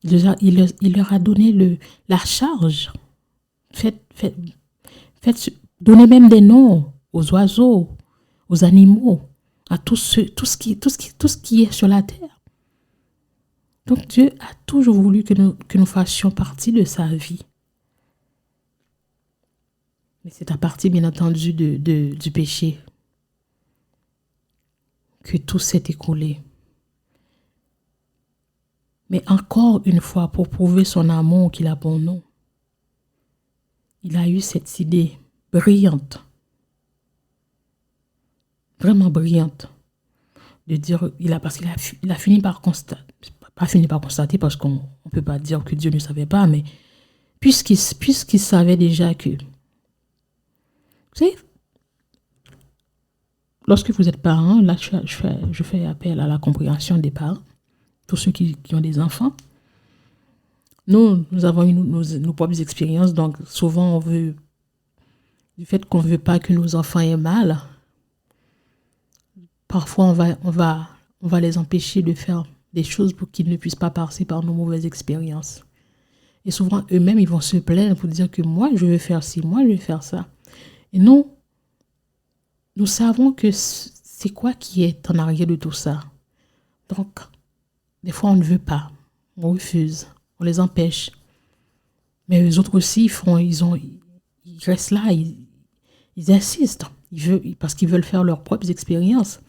Il leur a donné la charge. Donnez même des noms aux oiseaux, aux animaux, à tout ce qui est sur la terre. Donc Dieu a toujours voulu que nous fassions partie de sa vie. Mais c'est à partir, bien entendu, du péché que tout s'est écoulé. Mais encore une fois, pour prouver son amour qu'il a pour nous, il a eu cette idée brillante, vraiment brillante, de dire, parce qu'il a fini par constater, pas fini par constater parce qu'on ne peut pas dire que Dieu ne savait pas, mais puisqu'il savait déjà que, vous savez, lorsque vous êtes parent, là je fais appel à la compréhension des parents, tous ceux qui ont des enfants. Nous avons eu nos propres expériences, donc souvent on veut, du fait qu'on ne veut pas que nos enfants aient mal, parfois on va les empêcher de faire des choses pour qu'ils ne puissent pas passer par nos mauvaises expériences. Et souvent eux-mêmes ils vont se plaindre pour dire que moi je veux faire ci, moi je veux faire ça. Et nous savons que c'est quoi qui est en arrière de tout ça. Donc, des fois on ne veut pas, on refuse, on les empêche. Mais eux autres aussi, ils restent là, ils insistent, parce qu'ils veulent faire leurs propres expériences.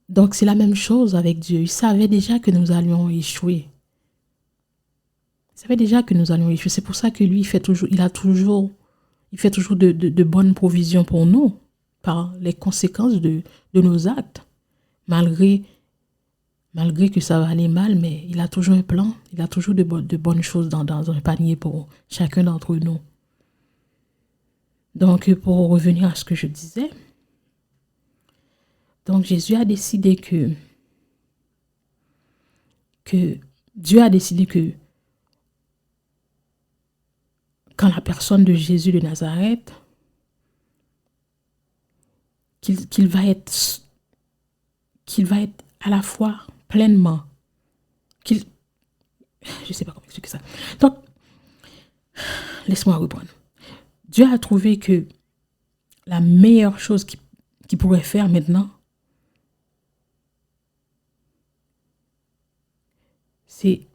Donc c'est la même chose avec Dieu. Il savait déjà que nous allions échouer. Il savait déjà que nous allions échouer. C'est pour ça que lui, il fait toujours de bonnes provisions pour nous, par les conséquences de nos actes. Malgré que ça va aller mal, mais il a toujours un plan, il a toujours de bonnes choses dans un panier pour chacun d'entre nous. Donc, pour revenir à ce que je disais, donc Jésus a décidé que Dieu a décidé que quand la personne de Jésus de Nazareth, qu'il va être à la fois pleinement, je ne sais pas comment expliquer ça. Donc, laisse-moi reprendre. Dieu a trouvé que la meilleure chose qu'il pourrait faire maintenant, c'est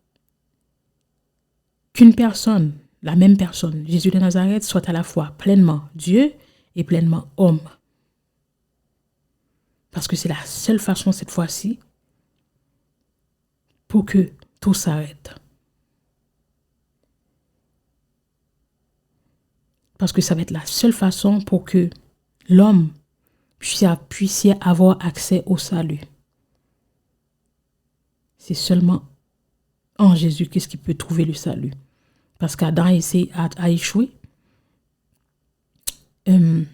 qu'une personne, la même personne, Jésus de Nazareth, soit à la fois pleinement Dieu et pleinement homme. Parce que c'est la seule façon cette fois-ci pour que tout s'arrête. Parce que ça va être la seule façon pour que l'homme puisse avoir accès au salut. C'est seulement en Jésus-Christ qui peut trouver le salut. Parce qu'Adam a échoué. Noé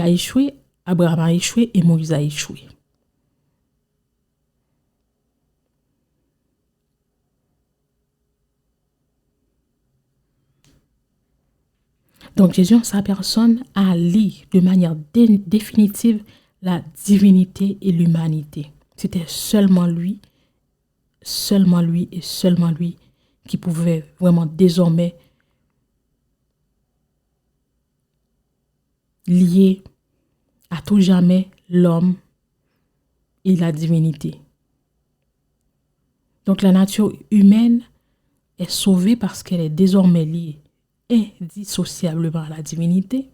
a échoué. Abraham a échoué et Moïse a échoué. Donc Jésus en sa personne a lié de manière définitive la divinité et l'humanité. C'était seulement lui et seulement lui qui pouvait vraiment désormais lier à tout jamais l'homme et la divinité. Donc la nature humaine est sauvée parce qu'elle est désormais liée indissociablement à la divinité.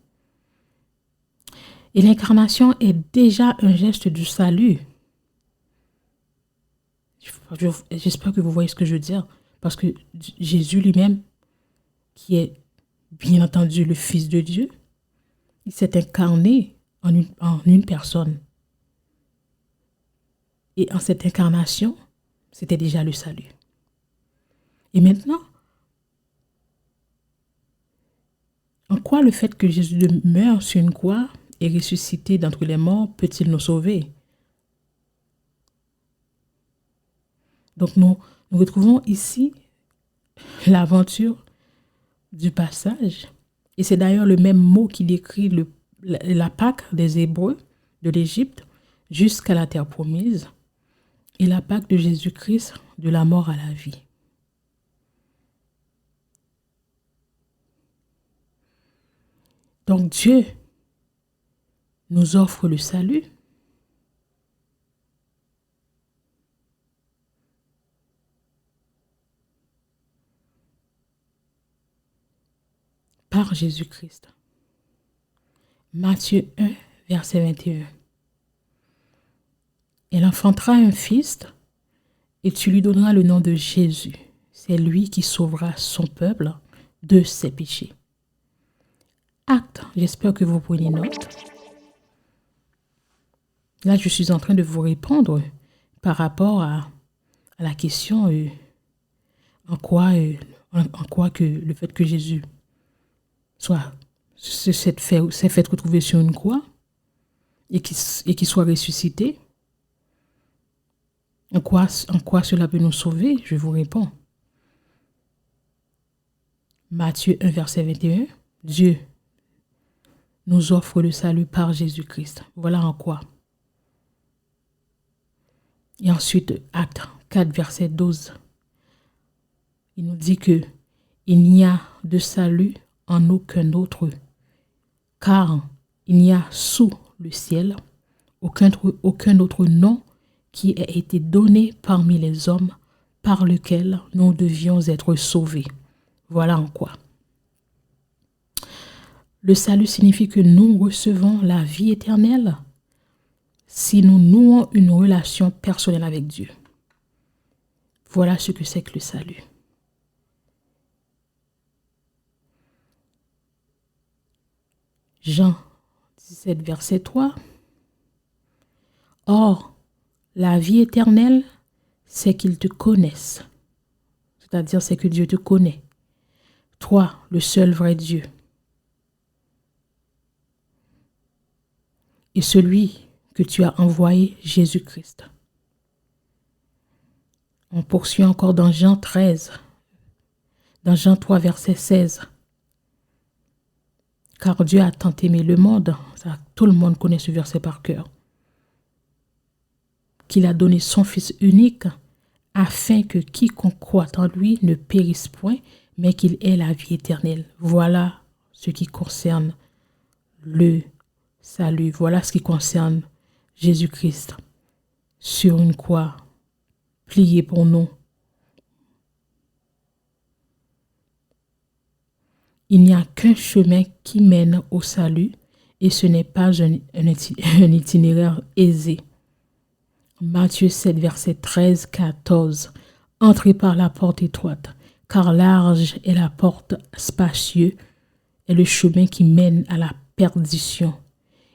Et l'incarnation est déjà un geste du salut. J'espère que vous voyez ce que je veux dire. Parce que Jésus lui-même, qui est bien entendu le Fils de Dieu, il s'est incarné en une personne. Et en cette incarnation, c'était déjà le salut. Et maintenant, en quoi le fait que Jésus meure sur une croix et ressuscité d'entre les morts peut-il nous sauver? Donc nous retrouvons ici l'aventure du passage. Et c'est d'ailleurs le même mot qui décrit la Pâque des Hébreux de l'Égypte jusqu'à la terre promise et la Pâque de Jésus-Christ de la mort à la vie. Donc Dieu nous offre le salut par Jésus-Christ. Matthieu 1, verset 21. Elle enfantera un fils et tu lui donneras le nom de Jésus. C'est lui qui sauvera son peuple de ses péchés. Acte, j'espère que vous prenez note. Là, je suis en train de vous répondre par rapport à la question en quoi que le fait que Jésus s'est fait retrouver sur une croix et qu'il soit ressuscité, en quoi cela peut nous sauver? Je vous réponds. Matthieu 1, verset 21, Dieu nous offre le salut par Jésus-Christ. Voilà en quoi. Et ensuite, Acte 4, verset 12, il nous dit que il n'y a de salut en aucun autre, car il n'y a sous le ciel aucun autre nom qui ait été donné parmi les hommes par lequel nous devions être sauvés. Voilà en quoi. Le salut signifie que nous recevons la vie éternelle si nous nouons une relation personnelle avec Dieu. Voilà ce que c'est que le salut. Jean 17, verset 3. Or, la vie éternelle, c'est qu'ils te connaissent. C'est-à-dire, c'est que Dieu te connaît. Toi, le seul vrai Dieu. Et celui que tu as envoyé, Jésus-Christ. On poursuit encore dans Jean 13, dans Jean 3, verset 16. Car Dieu a tant aimé le monde, ça, tout le monde connaît ce verset par cœur, qu'il a donné son Fils unique, afin que quiconque croit en lui ne périsse point, mais qu'il ait la vie éternelle. Voilà ce qui concerne le salut. Voilà ce qui concerne Jésus-Christ sur une croix plié pour nous. Il n'y a qu'un chemin qui mène au salut et ce n'est pas un itinéraire aisé. Matthieu 7, verset 13-14. Entrez par la porte étroite, car large est la porte, spacieux est le chemin qui mène à la perdition.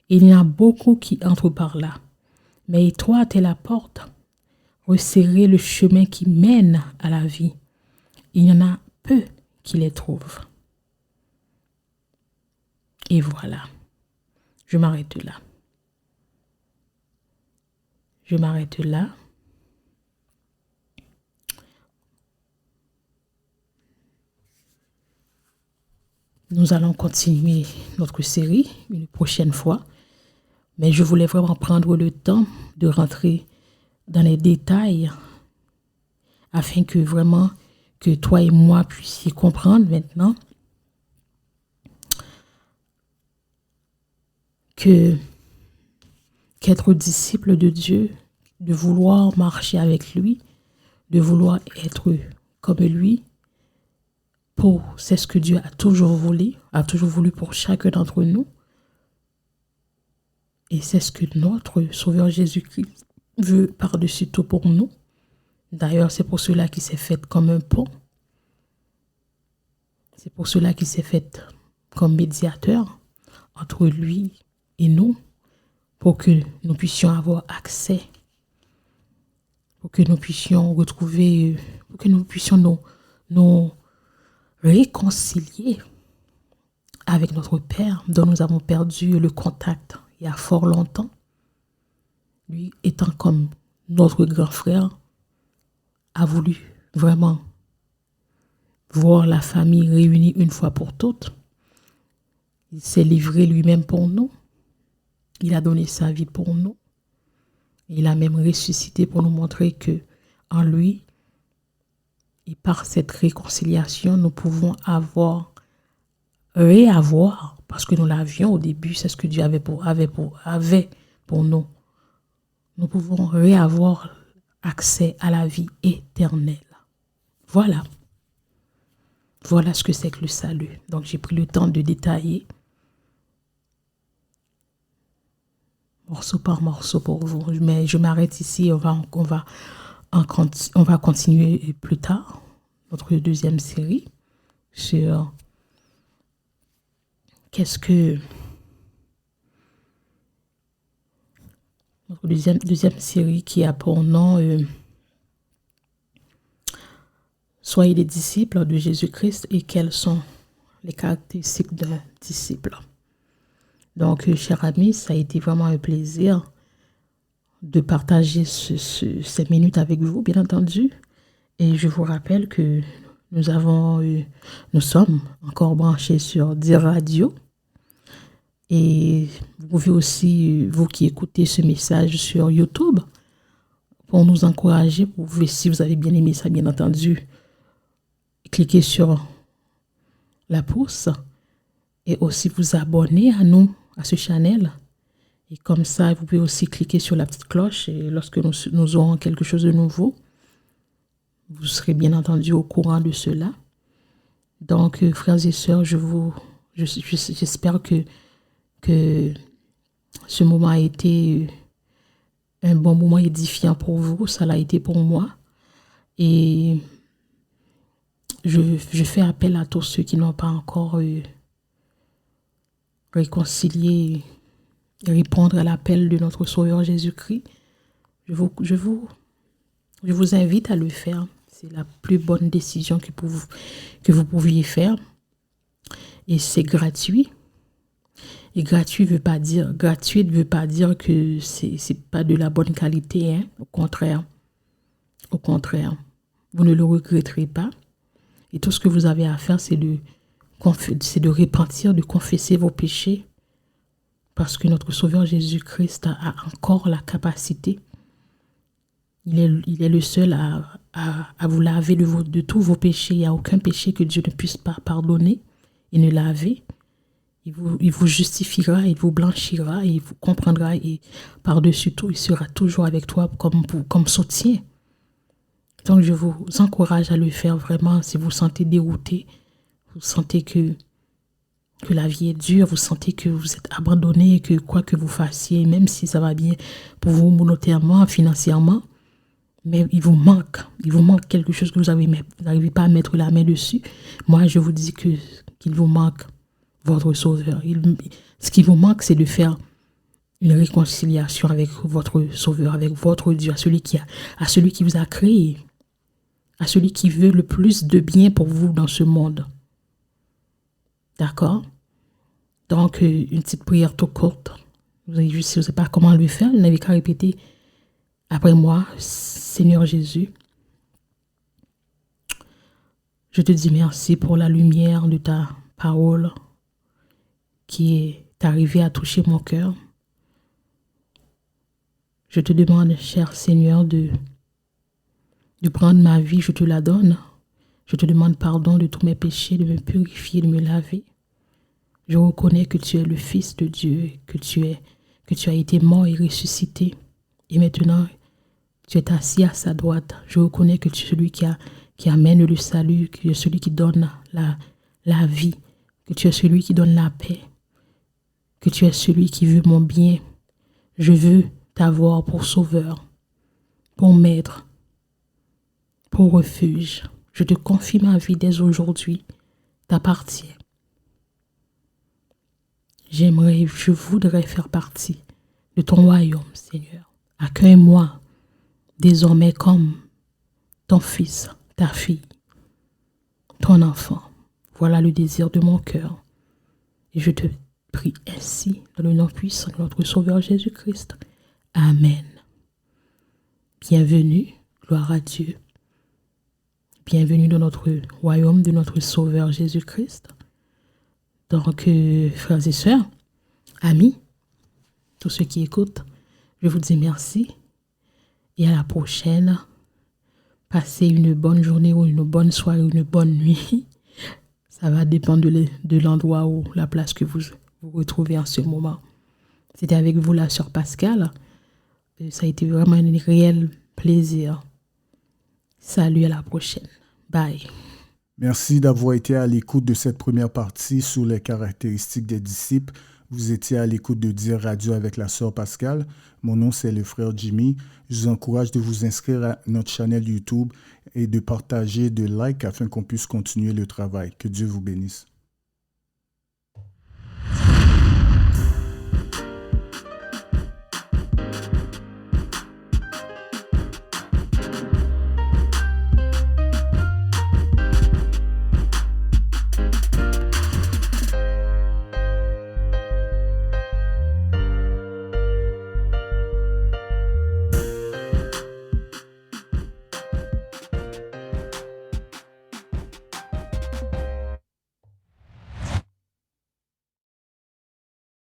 Il y en a beaucoup qui entrent par là, mais étroite est la porte, resserré le chemin qui mène à la vie. Il y en a peu qui les trouvent. Et voilà, je m'arrête là. Je m'arrête là. Nous allons continuer notre série une prochaine fois. Mais je voulais vraiment prendre le temps de rentrer dans les détails afin que vraiment que toi et moi puissions comprendre maintenant qu'être disciple de Dieu, de vouloir marcher avec lui, de vouloir être comme lui, c'est ce que Dieu a toujours voulu pour chacun d'entre nous. Et c'est ce que notre Sauveur Jésus-Christ veut par-dessus tout pour nous. D'ailleurs, c'est pour cela qu'il s'est fait comme un pont. C'est pour cela qu'il s'est fait comme médiateur entre lui et nous, pour que nous puissions avoir accès, pour que nous puissions retrouver, pour que nous puissions nous réconcilier avec notre Père, dont nous avons perdu le contact il y a fort longtemps. Lui étant comme notre grand frère, a voulu vraiment voir la famille réunie une fois pour toutes. Il s'est livré lui-même pour nous. Il a donné sa vie pour nous. Il a même ressuscité pour nous montrer que en lui et par cette réconciliation, nous pouvons réavoir, parce que nous l'avions au début, c'est ce que Dieu avait pour nous. Nous pouvons réavoir accès à la vie éternelle. Voilà. Voilà ce que c'est que le salut. Donc j'ai pris le temps de détailler morceau par morceau pour vous. Mais je m'arrête ici. On va continuer plus tard notre deuxième série sur notre deuxième série qui a pour nom Soyez des disciples de Jésus-Christ et quelles sont les caractéristiques d'un disciple. Donc, chers amis, ça a été vraiment un plaisir de partager ces minutes avec vous, bien entendu. Et je vous rappelle que nous sommes encore branchés sur Dire Radio. Et vous pouvez aussi, vous qui écoutez ce message sur YouTube, pour nous encourager, si vous avez bien aimé ça, bien entendu, cliquez sur la pouce et aussi vous abonner à nous, à ce channel. Et comme ça, vous pouvez aussi cliquer sur la petite cloche et lorsque nous aurons quelque chose de nouveau, vous serez bien entendu au courant de cela. Donc, frères et sœurs, j'espère que ce moment a été un bon moment édifiant pour vous. Ça l'a été pour moi. Et je fais appel à tous ceux qui n'ont pas encore réconcilié et répondre à l'appel de notre Sauveur Jésus-Christ. Je vous invite à le faire. C'est la plus bonne décision que vous pouviez faire. Et c'est gratuit. Et gratuit ne veut pas dire que c'est pas de la bonne qualité. Hein? Au contraire, vous ne le regretterez pas. Et tout ce que vous avez à faire, c'est de repentir, de confesser vos péchés. Parce que notre Sauveur Jésus-Christ a encore la capacité. Il est le seul à vous laver de tous vos péchés. Il n'y a aucun péché que Dieu ne puisse pas pardonner et ne laver. Il vous justifiera, il vous blanchira, il vous comprendra et par-dessus tout, il sera toujours avec toi comme soutien. Donc, je vous encourage à le faire vraiment si vous vous sentez dérouté, vous sentez que la vie est dure, vous sentez que vous êtes abandonné, que quoi que vous fassiez, même si ça va bien pour vous monétairement, financièrement, mais il vous manque quelque chose que vous n'arrivez pas à mettre la main dessus. Moi, je vous dis qu'il vous manque votre Sauveur. Ce qui vous manque, c'est de faire une réconciliation avec votre Sauveur, avec votre Dieu, à celui qui vous a créé, à celui qui veut le plus de bien pour vous dans ce monde. D'accord? Donc, une petite prière tout courte. Vous ne savez pas comment le faire, vous n'avez qu'à répéter après moi, Seigneur Jésus, je te dis merci pour la lumière de ta parole qui est arrivée à toucher mon cœur. Je te demande, cher Seigneur, de prendre ma vie, je te la donne. Je te demande pardon de tous mes péchés, de me purifier, de me laver. Je reconnais que tu es le Fils de Dieu, que tu as été mort et ressuscité. Et maintenant, tu es assis à sa droite. Je reconnais que tu es celui qui amène le salut, que tu es celui qui donne la vie, que tu es celui qui donne la paix, que tu es celui qui veut mon bien. Je veux t'avoir pour sauveur, pour maître, pour refuge. Je te confie ma vie dès aujourd'hui, t'appartient. Je voudrais faire partie de ton royaume, Seigneur. Accueille-moi désormais comme ton fils, ta fille, ton enfant. Voilà le désir de mon cœur. Et je te prie ainsi, dans le nom puissant de notre Sauveur Jésus-Christ. Amen. Bienvenue, gloire à Dieu. Bienvenue dans notre royaume de notre Sauveur Jésus-Christ. Donc, frères et sœurs, amis, tous ceux qui écoutent, je vous dis merci. Et à la prochaine. Passez une bonne journée ou une bonne soirée ou une bonne nuit. Ça va dépendre de l'endroit ou la place que vous vous retrouvez en ce moment. C'était avec vous la sœur Pascal. Ça a été vraiment un réel plaisir. Salut, à la prochaine. Bye. Merci d'avoir été à l'écoute de cette première partie sur les caractéristiques des disciples. Vous étiez à l'écoute de Dire Radio avec la sœur Pascal. Mon nom, c'est le frère Jimmy. Je vous encourage de vous inscrire à notre chaîne YouTube et de partager, de like afin qu'on puisse continuer le travail. Que Dieu vous bénisse.